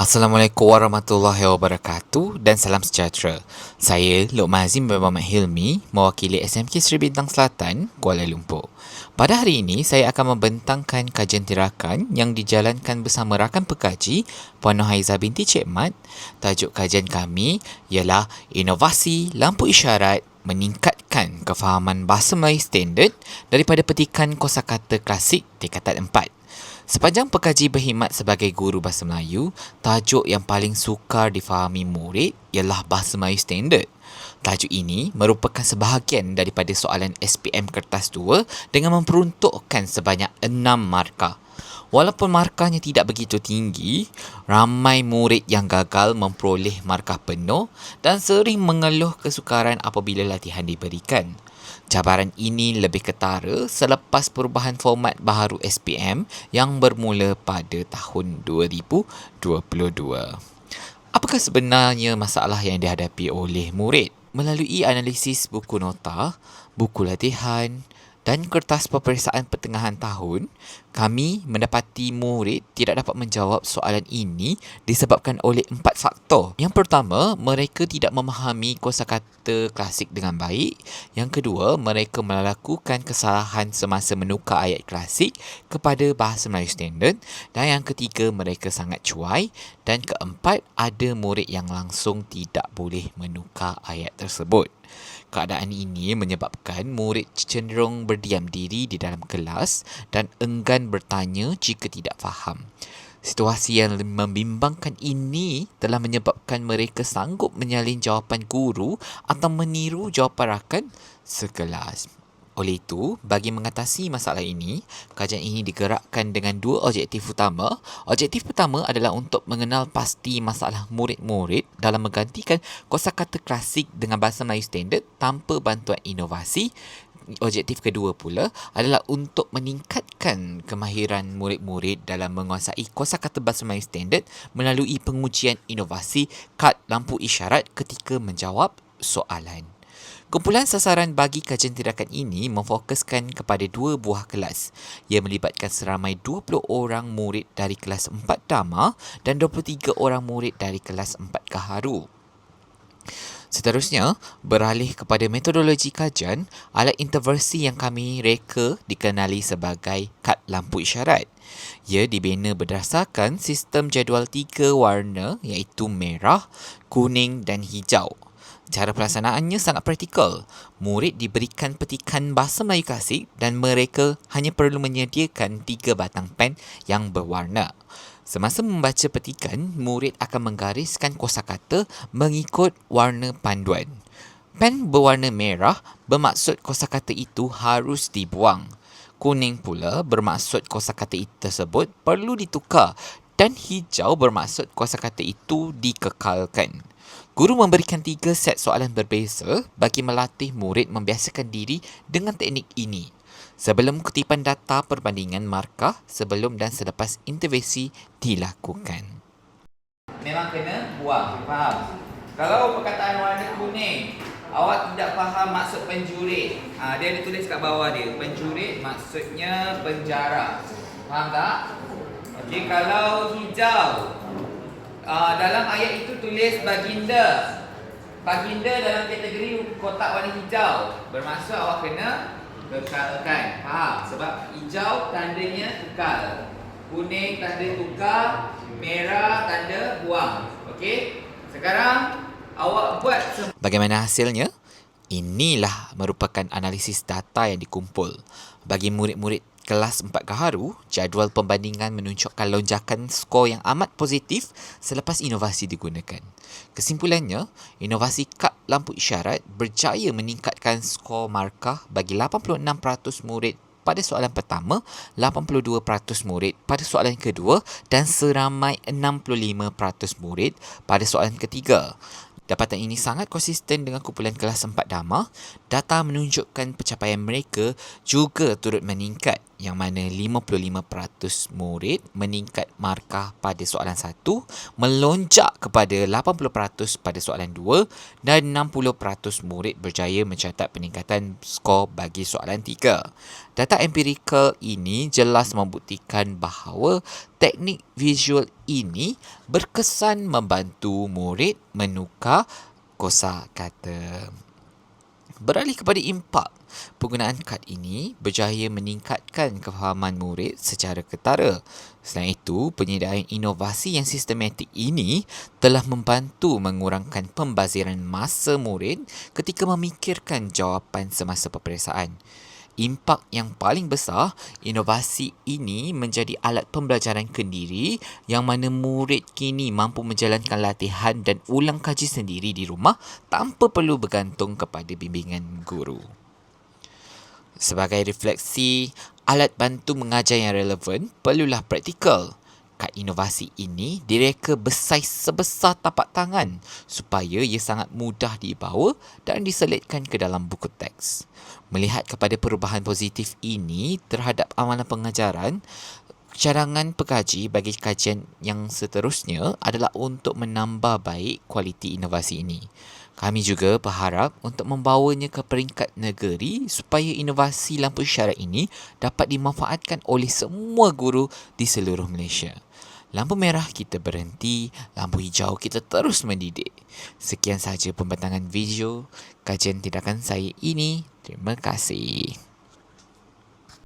Assalamualaikum warahmatullahi wabarakatuh dan salam sejahtera. Saya Luqman Azim bin Muhammad Hilmi, mewakili SMK Seri Bintang Selatan, Kuala Lumpur. Pada hari ini, saya akan membentangkan kajian tirakan yang dijalankan bersama rakan pekaji Puan Nohaiza binti Cik Mat. Tajuk kajian kami ialah Inovasi Lampu Isyarat Meningkatkan Kefahaman Bahasa Melayu Standard daripada petikan kosakata klasik tingkatan 4. Sepanjang pekaji berkhidmat sebagai guru bahasa Melayu, tajuk yang paling sukar difahami murid ialah bahasa Melayu standard. Tajuk ini merupakan sebahagian daripada soalan SPM Kertas 2 dengan memperuntukkan sebanyak 6 markah. Walaupun markahnya tidak begitu tinggi, ramai murid yang gagal memperoleh markah penuh dan sering mengeluh kesukaran apabila latihan diberikan. Cabaran ini lebih ketara selepas perubahan format baharu SPM yang bermula pada tahun 2022. Apakah sebenarnya masalah yang dihadapi oleh murid? Melalui analisis buku nota, buku latihan dan kertas peperiksaan pertengahan tahun, kami mendapati murid tidak dapat menjawab soalan ini disebabkan oleh 4 faktor. Yang pertama, mereka tidak memahami kosakata klasik dengan baik. Yang kedua, mereka melakukan kesalahan semasa menukar ayat klasik kepada bahasa Melayu standard. Dan yang ketiga, mereka sangat cuai. Dan keempat, ada murid yang langsung tidak boleh menukar ayat tersebut. Keadaan ini menyebabkan murid cenderung berdiam diri di dalam kelas dan enggan bertanya jika tidak faham. Situasi yang membimbangkan ini telah menyebabkan mereka sanggup menyalin jawapan guru atau meniru jawapan rakan sekelas. Oleh itu, bagi mengatasi masalah ini, kajian ini digerakkan dengan 2 objektif utama. Objektif pertama adalah untuk mengenal pasti masalah murid-murid dalam menggantikan kosakata klasik dengan bahasa Melayu standard tanpa bantuan inovasi. Objektif kedua pula adalah untuk meningkatkan kemahiran murid-murid dalam menguasai kosakata bahasa Melayu standard melalui pengujian inovasi kad lampu isyarat ketika menjawab soalan. Kumpulan sasaran bagi kajian tirakan ini memfokuskan kepada 2 buah kelas yang melibatkan seramai 20 orang murid dari kelas 4 Dama dan 23 orang murid dari kelas 4 Gaharu. Seterusnya, beralih kepada metodologi kajian, alat interversi yang kami reka dikenali sebagai kad lampu isyarat. Ia dibina berdasarkan sistem jadual 3 warna iaitu merah, kuning dan hijau. Cara pelaksanaannya sangat praktikal. Murid diberikan petikan bahasa Melayu klasik dan mereka hanya perlu menyediakan 3 batang pen yang berwarna. Semasa membaca petikan, murid akan menggariskan kosakata mengikut warna panduan. Pen berwarna merah bermaksud kosakata itu harus dibuang. Kuning pula bermaksud kosakata itu tersebut perlu ditukar dan hijau bermaksud kosakata itu dikekalkan. Guru memberikan 3 set soalan berbeza bagi melatih murid membiasakan diri dengan teknik ini. Sebelum kutipan data perbandingan markah sebelum dan selepas intervensi dilakukan. Memang kena buang, faham? Kalau perkataan warna kuning, awak tidak faham maksud penjurit. Dia ada tulis kat bawah dia. Penjurit maksudnya penjara. Faham tak? Okey, kalau hijau, dalam ayat itu tulis baginda. Baginda dalam kategori kotak warna hijau. Bermaksud awak kena kekalkan. Faham? Sebab hijau tandanya kekal. Kuning tanda tukar. Merah tanda buang. Okey? Sekarang awak buat bagaimana hasilnya? Inilah merupakan analisis data yang dikumpul. Bagi murid-murid kelas 4 Gaharu, jadual pembandingan menunjukkan lonjakan skor yang amat positif selepas inovasi digunakan. Kesimpulannya, inovasi kad lampu isyarat berjaya meningkatkan skor markah bagi 86% murid pada soalan pertama, 82% murid pada soalan kedua dan seramai 65% murid pada soalan ketiga. Dapatan ini sangat konsisten dengan kumpulan kelas 4 Dama. Data menunjukkan pencapaian mereka juga turut meningkat. yang mana 55% murid meningkat markah pada soalan 1, melonjak kepada 80% pada soalan 2 dan 60% murid berjaya mencatat peningkatan skor bagi soalan 3. Data empirikal ini jelas membuktikan bahawa teknik visual ini berkesan membantu murid menukar kosakata. Beralih kepada impak, penggunaan kad ini berjaya meningkatkan kefahaman murid secara ketara. Selain itu, penyediaan inovasi yang sistematik ini telah membantu mengurangkan pembaziran masa murid ketika memikirkan jawapan semasa peperiksaan. Impak yang paling besar, inovasi ini menjadi alat pembelajaran kendiri yang mana murid kini mampu menjalankan latihan dan ulang kaji sendiri di rumah tanpa perlu bergantung kepada bimbingan guru. Sebagai refleksi, alat bantu mengajar yang relevan perlulah praktikal. Kad inovasi ini direka bersaiz sebesar tapak tangan supaya ia sangat mudah dibawa dan diselitkan ke dalam buku teks. Melihat kepada perubahan positif ini terhadap amalan pengajaran, cadangan pengkaji bagi kajian yang seterusnya adalah untuk menambah baik kualiti inovasi ini. Kami juga berharap untuk membawanya ke peringkat negeri supaya inovasi lampu isyarat ini dapat dimanfaatkan oleh semua guru di seluruh Malaysia. Lampu merah kita berhenti, lampu hijau kita terus mendidik. Sekian sahaja pembentangan video kajian tindakan saya ini. Terima kasih.